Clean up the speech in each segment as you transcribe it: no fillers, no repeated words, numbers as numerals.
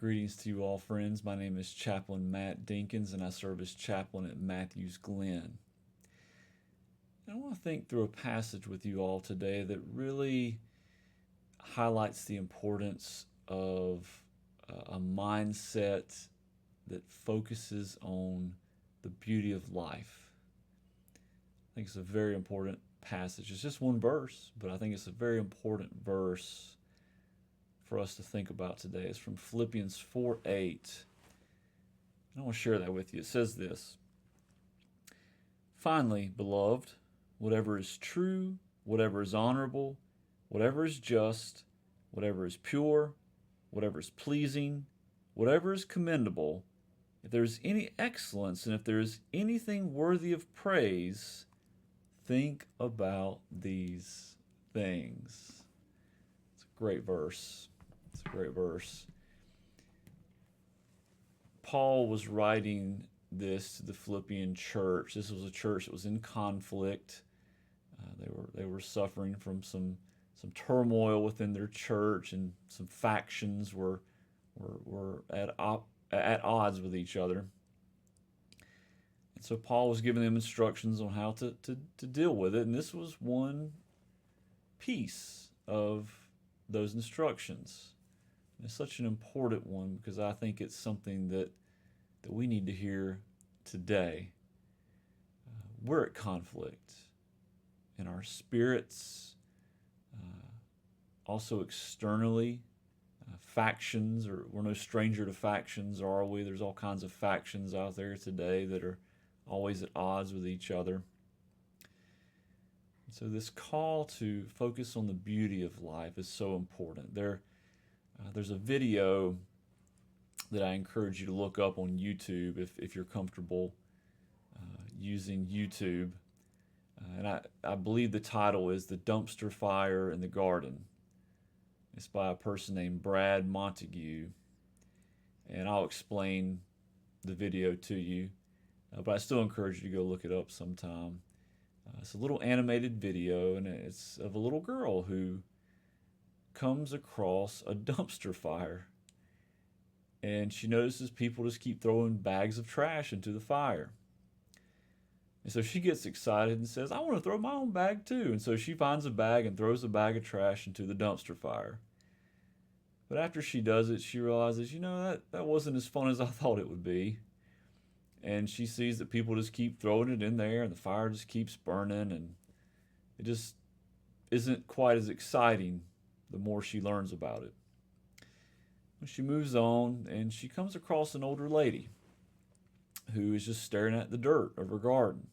Greetings to you all, friends. My name is Chaplain Matt Dinkins, and I serve as chaplain at Matthews Glen. And I want to think through a passage with you all today that really highlights the importance of a mindset that focuses on the beauty of life. I think it's a very important passage. It's just one verse, but I think it's a very important verse for us to think about today. It's from Philippians 4:8. I want to share that with you. It says this: Finally, beloved, whatever is true, whatever is honorable, whatever is just, whatever is pure, whatever is pleasing, whatever is commendable, if there is any excellence and if there is anything worthy of praise, think about these things. It's a great verse. It's a great verse. Paul was writing this to the Philippian church. This was a church that was in conflict. They were suffering from some turmoil within their church, and some factions were at odds with each other. And so Paul was giving them instructions on how to deal with it, and this was one piece of those instructions. And it's such an important one because I think it's something that we need to hear today. We're at conflict in our spirits, also externally. Factions, or we're no stranger to factions, are we? There's all kinds of factions out there today that are always at odds with each other. So this call to focus on the beauty of life is so important. There's a video that I encourage you to look up on YouTube if you're comfortable using YouTube. And I believe the title is The Dumpster Fire in the Garden. It's by a person named Brad Montague. And I'll explain the video to you. But I still encourage you to go look it up sometime. It's a little animated video, and it's of a little girl who comes across a dumpster fire, and she notices people just keep throwing bags of trash into the fire. And so she gets excited and says, I want to throw my own bag too. And so she finds a bag and throws a bag of trash into the dumpster fire. But after she does it, she realizes, that wasn't as fun as I thought it would be. And she sees that people just keep throwing it in there, and the fire just keeps burning, and it just isn't quite as exciting the more she learns about it. She moves on, and she comes across an older lady who is just staring at the dirt of her garden.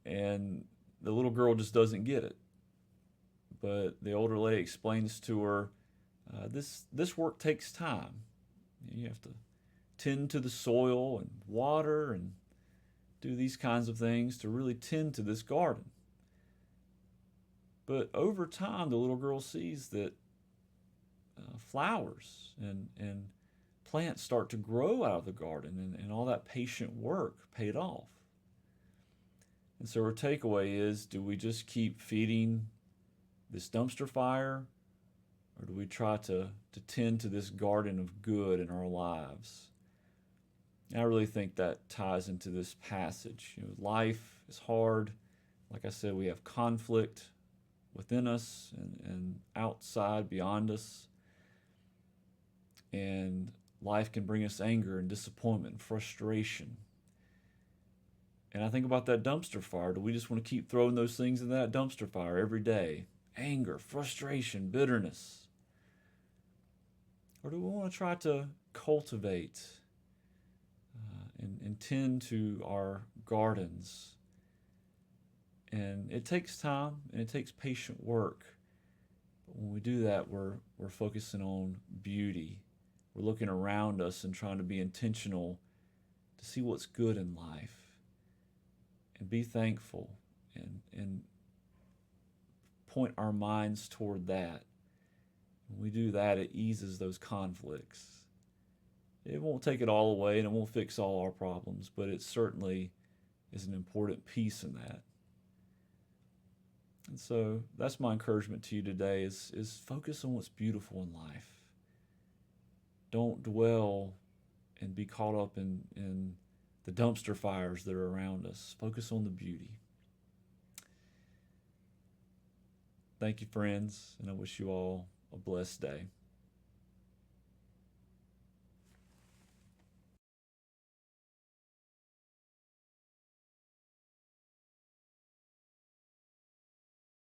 And the little girl just doesn't get it. But the older lady explains to her, this work takes time. You have to tend to the soil and water and do these kinds of things to really tend to this garden. But over time, the little girl sees that flowers and plants start to grow out of the garden, and all that patient work paid off. And so her takeaway is, do we just keep feeding this dumpster fire, or do we try to tend to this garden of good in our lives? And I really think that ties into this passage. Life is hard. Like I said, we have conflict within us and outside, beyond us. And life can bring us anger and disappointment and frustration. And I think about that dumpster fire. Do we just want to keep throwing those things in that dumpster fire every day? Anger, frustration, bitterness. Or do we want to try to cultivate and tend to our gardens? And it takes time and it takes patient work. But when we do that, we're focusing on beauty. We're looking around us and trying to be intentional to see what's good in life and be thankful and point our minds toward that. When we do that, it eases those conflicts. It won't take it all away and it won't fix all our problems, but it certainly is an important piece in that. And so that's my encouragement to you today is focus on what's beautiful in life. Don't dwell and be caught up in the dumpster fires that are around us. Focus on the beauty. Thank you, friends, and I wish you all a blessed day.